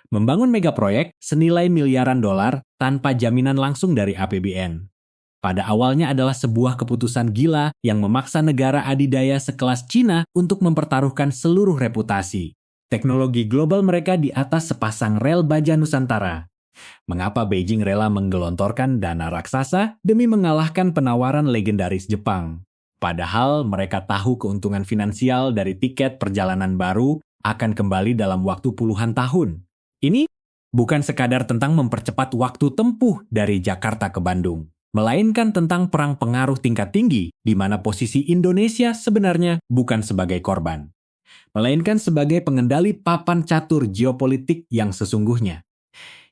Membangun megaproyek senilai miliaran dolar tanpa jaminan langsung dari APBN. Pada awalnya adalah sebuah keputusan gila yang memaksa negara adidaya sekelas Cina untuk mempertaruhkan seluruh reputasi. Teknologi global mereka di atas sepasang rel baja Nusantara. Mengapa Beijing rela menggelontorkan dana raksasa demi mengalahkan penawaran legendaris Jepang? Padahal mereka tahu keuntungan finansial dari tiket perjalanan baru akan kembali dalam waktu puluhan tahun. Ini bukan sekadar tentang mempercepat waktu tempuh dari Jakarta ke Bandung, melainkan tentang perang pengaruh tingkat tinggi di mana posisi Indonesia sebenarnya bukan sebagai korban, melainkan sebagai pengendali papan catur geopolitik yang sesungguhnya.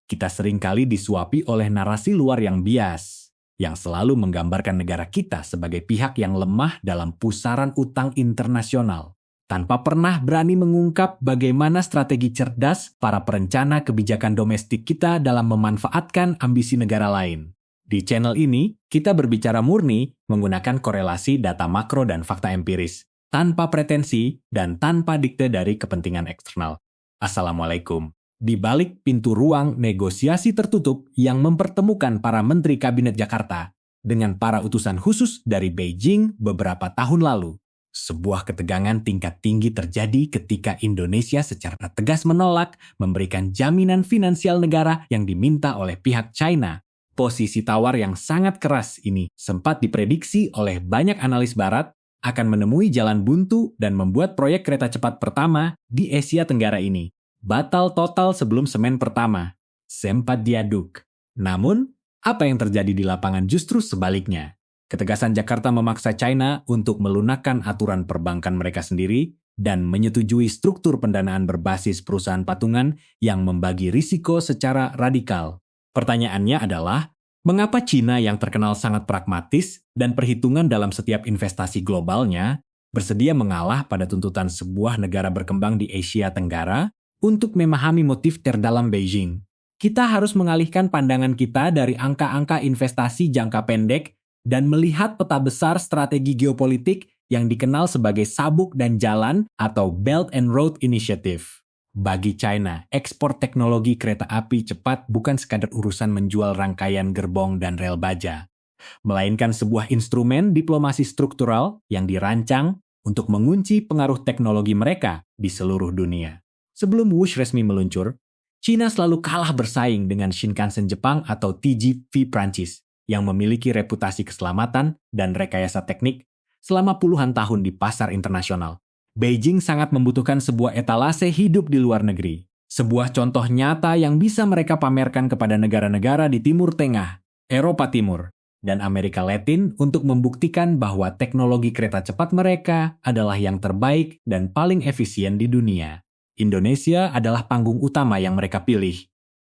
Kita seringkali disuapi oleh narasi luar yang bias, yang selalu menggambarkan negara kita sebagai pihak yang lemah dalam pusaran utang internasional, tanpa pernah berani mengungkap bagaimana strategi cerdas para perencana kebijakan domestik kita dalam memanfaatkan ambisi negara lain. Di channel ini, kita berbicara murni menggunakan korelasi data makro dan fakta empiris, tanpa pretensi dan tanpa dikte dari kepentingan eksternal. Assalamualaikum. Di balik pintu ruang negosiasi tertutup yang mempertemukan para menteri kabinet Jakarta dengan para utusan khusus dari Beijing beberapa tahun lalu, sebuah ketegangan tingkat tinggi terjadi ketika Indonesia secara tegas menolak memberikan jaminan finansial negara yang diminta oleh pihak China. Posisi tawar yang sangat keras ini sempat diprediksi oleh banyak analis barat akan menemui jalan buntu dan membuat proyek kereta cepat pertama di Asia Tenggara ini batal total sebelum semen pertama, sempat diaduk. Namun, apa yang terjadi di lapangan justru sebaliknya. Ketegasan Jakarta memaksa China untuk melunakkan aturan perbankan mereka sendiri dan menyetujui struktur pendanaan berbasis perusahaan patungan yang membagi risiko secara radikal. Pertanyaannya adalah, mengapa China yang terkenal sangat pragmatis dan perhitungan dalam setiap investasi globalnya bersedia mengalah pada tuntutan sebuah negara berkembang di Asia Tenggara untuk memahami motif terdalam Beijing? Kita harus mengalihkan pandangan kita dari angka-angka investasi jangka pendek dan melihat peta besar strategi geopolitik yang dikenal sebagai sabuk dan jalan atau Belt and Road Initiative. Bagi China, ekspor teknologi kereta api cepat bukan sekadar urusan menjual rangkaian gerbong dan rel baja, melainkan sebuah instrumen diplomasi struktural yang dirancang untuk mengunci pengaruh teknologi mereka di seluruh dunia. Sebelum Wush resmi meluncur, China selalu kalah bersaing dengan Shinkansen Jepang atau TGV Prancis yang memiliki reputasi keselamatan dan rekayasa teknik selama puluhan tahun di pasar internasional. Beijing sangat membutuhkan sebuah etalase hidup di luar negeri, sebuah contoh nyata yang bisa mereka pamerkan kepada negara-negara di Timur Tengah, Eropa Timur, dan Amerika Latin untuk membuktikan bahwa teknologi kereta cepat mereka adalah yang terbaik dan paling efisien di dunia. Indonesia adalah panggung utama yang mereka pilih,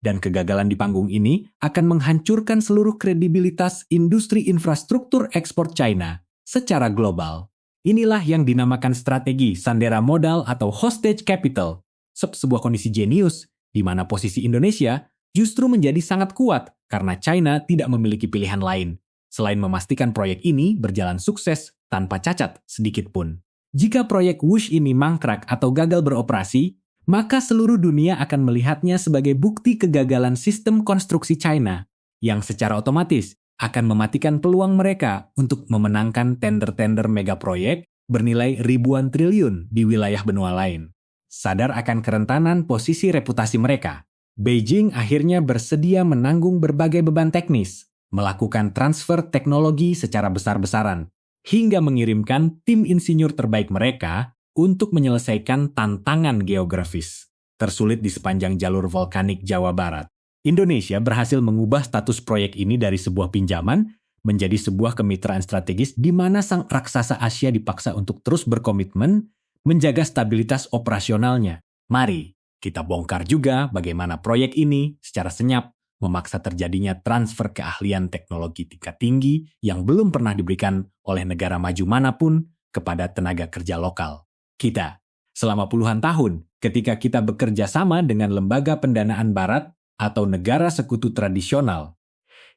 dan kegagalan di panggung ini akan menghancurkan seluruh kredibilitas industri infrastruktur ekspor China secara global. Inilah yang dinamakan strategi sandera modal atau hostage capital, sebuah kondisi jenius di mana posisi Indonesia justru menjadi sangat kuat karena China tidak memiliki pilihan lain selain memastikan proyek ini berjalan sukses tanpa cacat sedikit pun. Jika proyek Wush ini mangkrak atau gagal beroperasi, maka seluruh dunia akan melihatnya sebagai bukti kegagalan sistem konstruksi China, yang secara otomatis akan mematikan peluang mereka untuk memenangkan tender-tender megaproyek bernilai ribuan triliun di wilayah benua lain. Sadar akan kerentanan posisi reputasi mereka, Beijing akhirnya bersedia menanggung berbagai beban teknis, melakukan transfer teknologi secara besar-besaran, hingga mengirimkan tim insinyur terbaik mereka untuk menyelesaikan tantangan geografis tersulit di sepanjang jalur volkanik Jawa Barat. Indonesia berhasil mengubah status proyek ini dari sebuah pinjaman menjadi sebuah kemitraan strategis di mana sang raksasa Asia dipaksa untuk terus berkomitmen menjaga stabilitas operasionalnya. Mari kita bongkar juga bagaimana proyek ini secara senyap memaksa terjadinya transfer keahlian teknologi tingkat tinggi yang belum pernah diberikan oleh negara maju manapun kepada tenaga kerja lokal. Kita, selama puluhan tahun, ketika kita bekerja sama dengan lembaga pendanaan barat atau negara sekutu tradisional,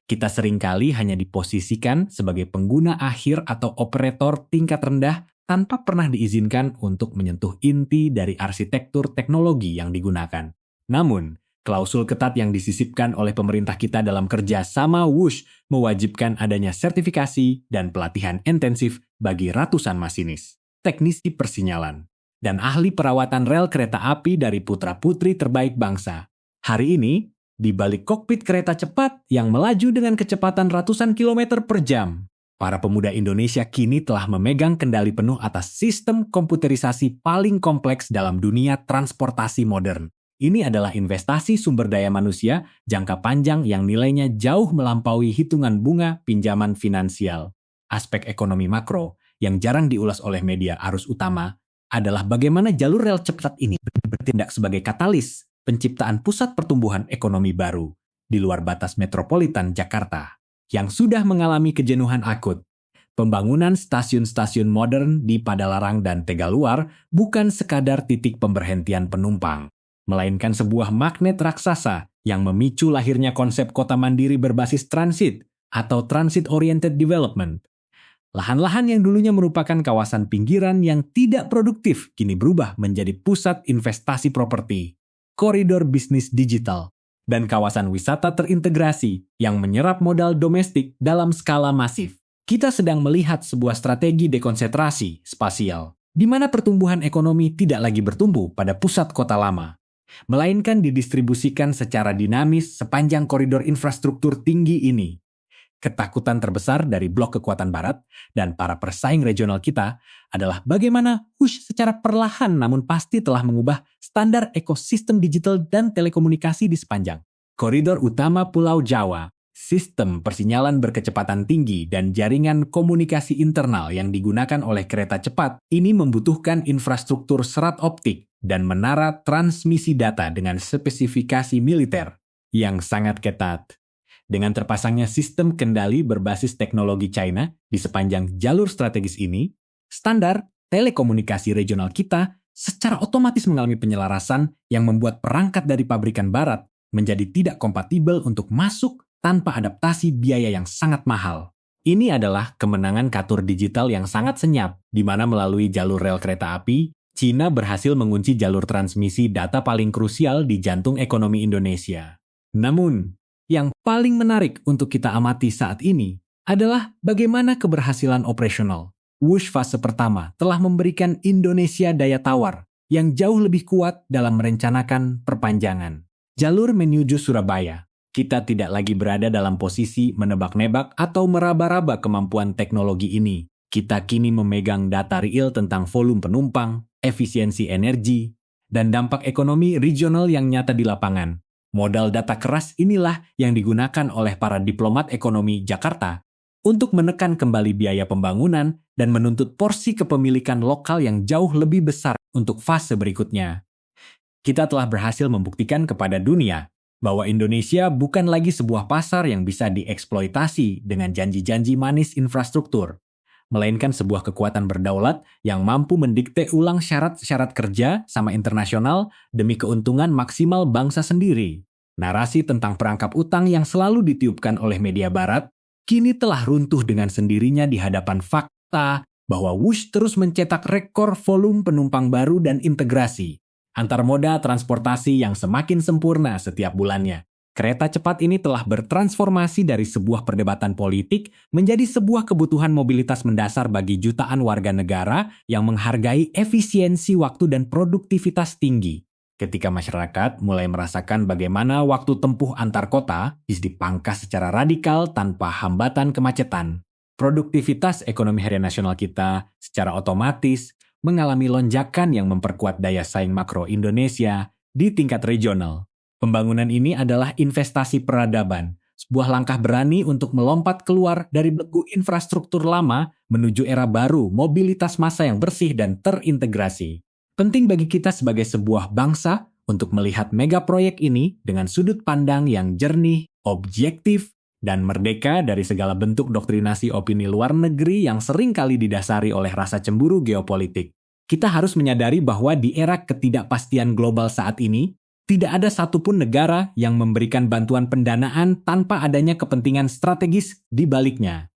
kita seringkali hanya diposisikan sebagai pengguna akhir atau operator tingkat rendah tanpa pernah diizinkan untuk menyentuh inti dari arsitektur teknologi yang digunakan. Namun, Klausul ketat yang disisipkan oleh pemerintah kita dalam kerja sama Wush mewajibkan adanya sertifikasi dan pelatihan intensif bagi ratusan masinis, teknisi persinyalan, dan ahli perawatan rel kereta api dari putra-putri terbaik bangsa. Hari ini, di balik kokpit kereta cepat yang melaju dengan kecepatan ratusan kilometer per jam, para pemuda Indonesia kini telah memegang kendali penuh atas sistem komputerisasi paling kompleks dalam dunia transportasi modern. Ini adalah investasi sumber daya manusia jangka panjang yang nilainya jauh melampaui hitungan bunga pinjaman finansial. Aspek ekonomi makro yang jarang diulas oleh media arus utama adalah bagaimana jalur rel cepat ini bertindak sebagai katalis penciptaan pusat pertumbuhan ekonomi baru di luar batas metropolitan Jakarta yang sudah mengalami kejenuhan akut. Pembangunan stasiun-stasiun modern di Padalarang dan Tegaluar bukan sekadar titik pemberhentian penumpang, melainkan sebuah magnet raksasa yang memicu lahirnya konsep kota mandiri berbasis transit atau transit-oriented development. Lahan-lahan yang dulunya merupakan kawasan pinggiran yang tidak produktif kini berubah menjadi pusat investasi properti, koridor bisnis digital, dan kawasan wisata terintegrasi yang menyerap modal domestik dalam skala masif. Kita sedang melihat sebuah strategi dekonsentrasi spasial, di mana pertumbuhan ekonomi tidak lagi bertumbuh pada pusat kota lama, melainkan didistribusikan secara dinamis sepanjang koridor infrastruktur tinggi ini. Ketakutan terbesar dari blok kekuatan barat dan para persaing regional kita adalah bagaimana Wush secara perlahan namun pasti telah mengubah standar ekosistem digital dan telekomunikasi di sepanjang koridor utama Pulau Jawa. Sistem persinyalan berkecepatan tinggi dan jaringan komunikasi internal yang digunakan oleh kereta cepat ini membutuhkan infrastruktur serat optik dan menara transmisi data dengan spesifikasi militer yang sangat ketat. Dengan terpasangnya sistem kendali berbasis teknologi China di sepanjang jalur strategis ini, standar telekomunikasi regional kita secara otomatis mengalami penyelarasan yang membuat perangkat dari pabrikan barat menjadi tidak kompatibel untuk masuk tanpa adaptasi biaya yang sangat mahal. Ini adalah kemenangan Katur Digital yang sangat senyap, di mana melalui jalur rel kereta api, China berhasil mengunci jalur transmisi data paling krusial di jantung ekonomi Indonesia. Namun, yang paling menarik untuk kita amati saat ini adalah bagaimana keberhasilan operasional. Wush fase pertama telah memberikan Indonesia daya tawar yang jauh lebih kuat dalam merencanakan perpanjangan jalur menuju Surabaya. Kita tidak lagi berada dalam posisi menebak-nebak atau meraba-raba kemampuan teknologi ini. Kita kini memegang data real tentang volume penumpang, efisiensi energi, dan dampak ekonomi regional yang nyata di lapangan. Modal data keras inilah yang digunakan oleh para diplomat ekonomi Jakarta untuk menekan kembali biaya pembangunan dan menuntut porsi kepemilikan lokal yang jauh lebih besar untuk fase berikutnya. Kita telah berhasil membuktikan kepada dunia bahwa Indonesia bukan lagi sebuah pasar yang bisa dieksploitasi dengan janji-janji manis infrastruktur, melainkan sebuah kekuatan berdaulat yang mampu mendikte ulang syarat-syarat kerja sama internasional demi keuntungan maksimal bangsa sendiri. Narasi tentang perangkap utang yang selalu ditiupkan oleh media barat kini telah runtuh dengan sendirinya di hadapan fakta bahwa Wush terus mencetak rekor volume penumpang baru dan integrasi antar moda transportasi yang semakin sempurna setiap bulannya. Kereta cepat ini telah bertransformasi dari sebuah perdebatan politik menjadi sebuah kebutuhan mobilitas mendasar bagi jutaan warga negara yang menghargai efisiensi waktu dan produktivitas tinggi. Ketika masyarakat mulai merasakan bagaimana waktu tempuh antar kota bisa dipangkas secara radikal tanpa hambatan kemacetan, produktivitas ekonomi harian nasional kita secara otomatis mengalami lonjakan yang memperkuat daya saing makro Indonesia di tingkat regional. Pembangunan ini adalah investasi peradaban, sebuah langkah berani untuk melompat keluar dari belenggu infrastruktur lama menuju era baru mobilitas massa yang bersih dan terintegrasi. Penting bagi kita sebagai sebuah bangsa untuk melihat mega proyek ini dengan sudut pandang yang jernih, objektif, dan merdeka dari segala bentuk doktrinasi opini luar negeri yang seringkali didasari oleh rasa cemburu geopolitik. Kita harus menyadari bahwa di era ketidakpastian global saat ini, tidak ada satupun negara yang memberikan bantuan pendanaan tanpa adanya kepentingan strategis di baliknya.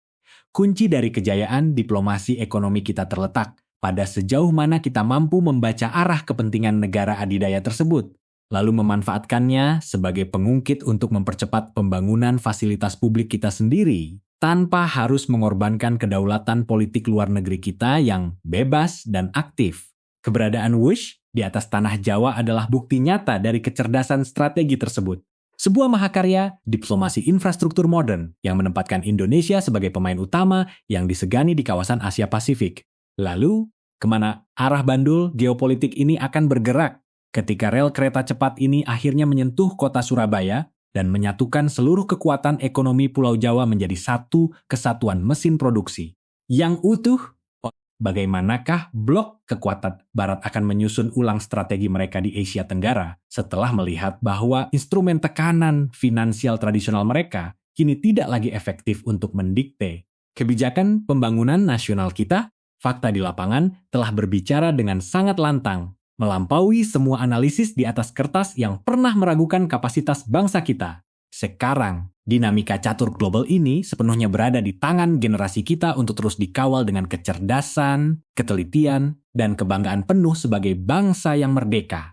Kunci dari kejayaan diplomasi ekonomi kita terletak pada sejauh mana kita mampu membaca arah kepentingan negara adidaya tersebut. lalu memanfaatkannya sebagai pengungkit untuk mempercepat pembangunan fasilitas publik kita sendiri, tanpa harus mengorbankan kedaulatan politik luar negeri kita yang bebas dan aktif. Keberadaan Wush di atas tanah Jawa adalah bukti nyata dari kecerdasan strategi tersebut. Sebuah mahakarya diplomasi infrastruktur modern yang menempatkan Indonesia sebagai pemain utama yang disegani di kawasan Asia Pasifik. Lalu, kemana arah bandul geopolitik ini akan bergerak ketika rel kereta cepat ini akhirnya menyentuh kota Surabaya dan menyatukan seluruh kekuatan ekonomi Pulau Jawa menjadi satu kesatuan mesin produksi yang utuh? Bagaimanakah blok kekuatan Barat akan menyusun ulang strategi mereka di Asia Tenggara setelah melihat bahwa instrumen tekanan finansial tradisional mereka kini tidak lagi efektif untuk mendikte kebijakan pembangunan nasional kita? Fakta di lapangan telah berbicara dengan sangat lantang, melampaui semua analisis di atas kertas yang pernah meragukan kapasitas bangsa kita. Sekarang, dinamika catur global ini sepenuhnya berada di tangan generasi kita untuk terus dikawal dengan kecerdasan, ketelitian, dan kebanggaan penuh sebagai bangsa yang merdeka.